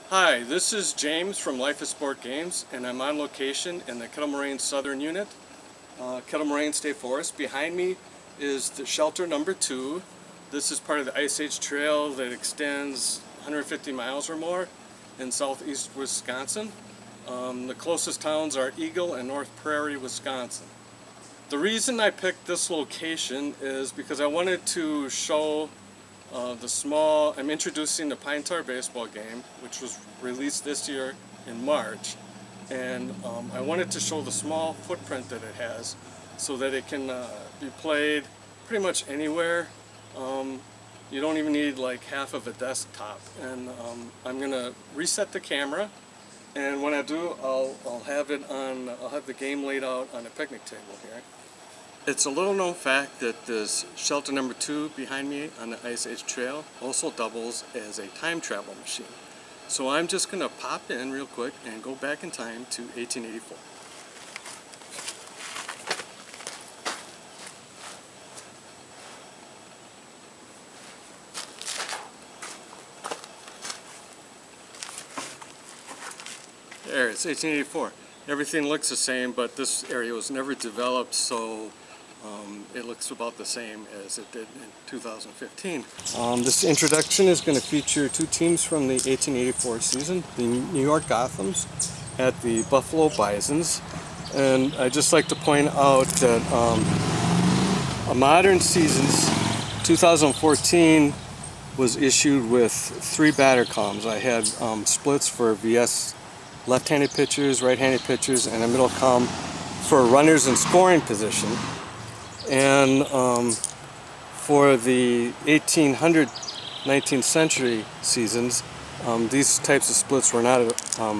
Hi, this is James from Life of Sport Games, and I'm on location in the Kettle Moraine Southern Unit, Kettle Moraine State Forest. Behind me is the shelter number 2. This is part of the Ice Age Trail that extends 150 miles or more in southeast Wisconsin. The closest towns are Eagle and North Prairie, Wisconsin. The reason I picked this location is because I wanted to show I'm introducing the Pine Tar baseball game, which was released this year in March, and I wanted to show the small footprint that it has so that it can be played pretty much anywhere. You don't even need like half of a desktop, and I'm gonna reset the camera, and when I do, I'll have the game laid out on a picnic table here. It's a little known fact that this shelter number 2 behind me on the Ice Age Trail also doubles as a time travel machine. So I'm just going to pop in real quick and go back in time to 1884. There, it's 1884. Everything looks the same, but this area was never developed, so it looks about the same as it did in 2015. This introduction is going to feature 2 teams from the 1884 season, the New York Gothams at the Buffalo Bisons. And I'd just like to point out that a modern season's 2014 was issued with 3 batter columns. I had splits for VS left-handed pitchers, right-handed pitchers, and a middle column for runners in scoring position. And for the 1800 19th century seasons, these types of splits were not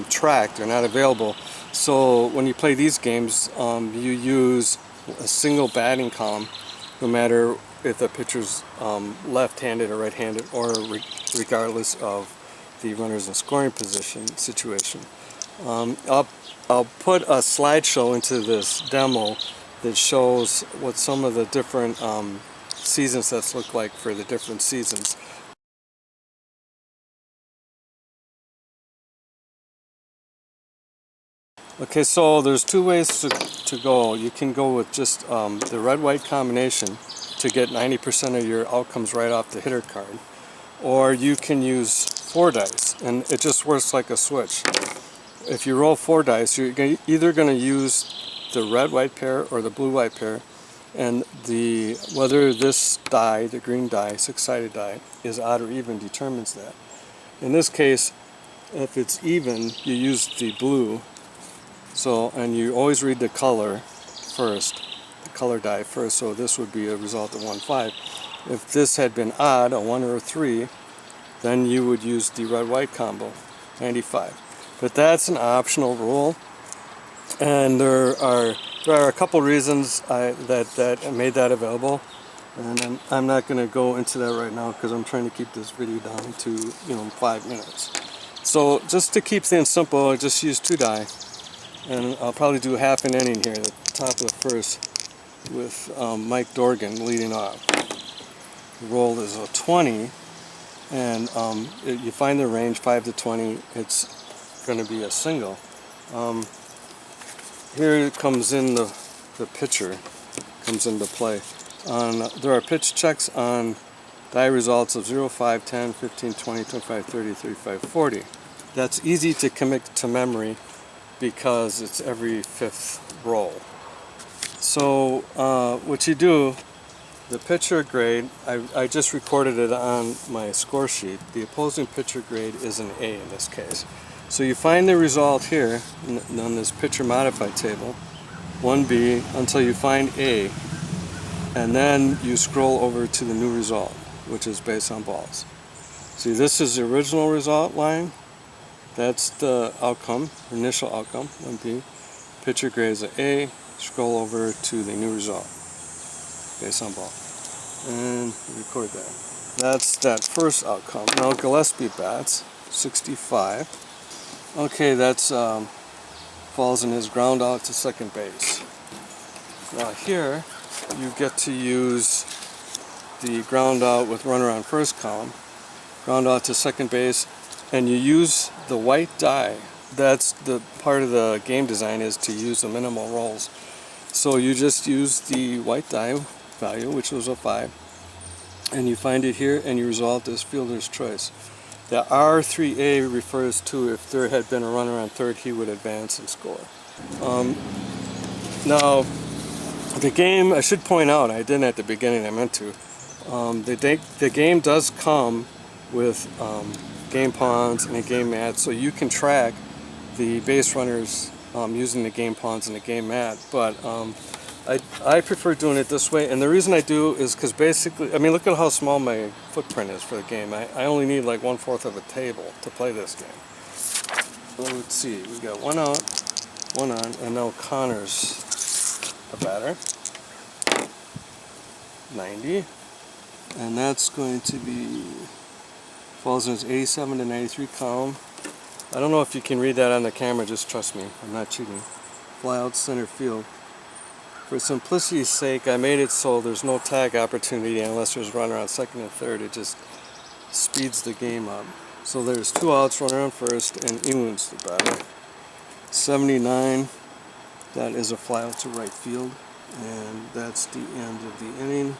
tracked or not available. So when you play these games, you use a single batting column, no matter if the pitcher's left-handed or right-handed, or regardless of the runners in scoring position situation. I'll put a slideshow into this demo that shows what some of the different season sets look like for the different seasons. Okay, so there's 2 ways to go. You can go with just the red-white combination to get 90% of your outcomes right off the hitter card, or you can use 4 dice, and it just works like a switch. If you roll 4 dice, you're either going to use the red-white pair or the blue-white pair, and whether this die, the green die, 6-sided die, is odd or even determines that. In this case, if it's even, you use the blue. And you always read the color first, the color die first. So this would be a result of 1-5. If this had been odd, a 1 or a 3, then you would use the red-white combo, 95. But that's an optional rule. And there are a couple reasons that made that available, and I'm not going to go into that right now because I'm trying to keep this video down to 5 minutes. So just to keep things simple, I just use 2 die, and I'll probably do half an inning here, the top of the first, with Mike Dorgan leading off. The roll is a 20, and you find the range 5 to 20. It's going to be a single. Here comes in the pitcher, comes into play. There are pitch checks on die results of 0, 5, 10, 15, 20, 25, 30, 35, 40. That's easy to commit to memory because it's every 5th roll. So what you do, the pitcher grade, I just recorded it on my score sheet. The opposing pitcher grade is an A in this case. So you find the result here on this pitcher modified table, 1B, until you find A, and then you scroll over to the new result, which is based on balls. See, this is the original result line. That's the outcome, initial outcome, 1B. Pitcher grade is an A. Scroll over to the new result, based on ball, and record that. That's that first outcome. Now Gillespie bats, 65. Okay, that's falls in his ground out to second base. Now here, you get to use the ground out with runner on first column, ground out to second base, and you use the white die. That's the part of the game design, is to use the minimal rolls. So you just use the white die value, which was a 5, and you find it here and you resolve this fielder's choice. The R3A refers to if there had been a runner on third, he would advance and score. Now, the game, I should point out, I didn't at the beginning, I meant to. The game does come with game pawns and a game mat, so you can track the base runners using the game pawns and the game mat. But I prefer doing it this way, and the reason I do is because basically, I mean, look at how small my footprint is for the game. I only need like 1/4 of a table to play this game. Well, let's see, we got 1 out, 1 on, and now Connor's a batter. 90, and that's going to be, falls in his 87 to 93 column. I don't know if you can read that on the camera, just trust me, I'm not cheating. Fly out center field. For simplicity's sake, I made it so there's no tag opportunity unless there's a runner on second and third. It just speeds the game up. So there's 2 outs, runner on first, and Ewan's the batter. 79, that is a fly out to right field, and that's the end of the inning.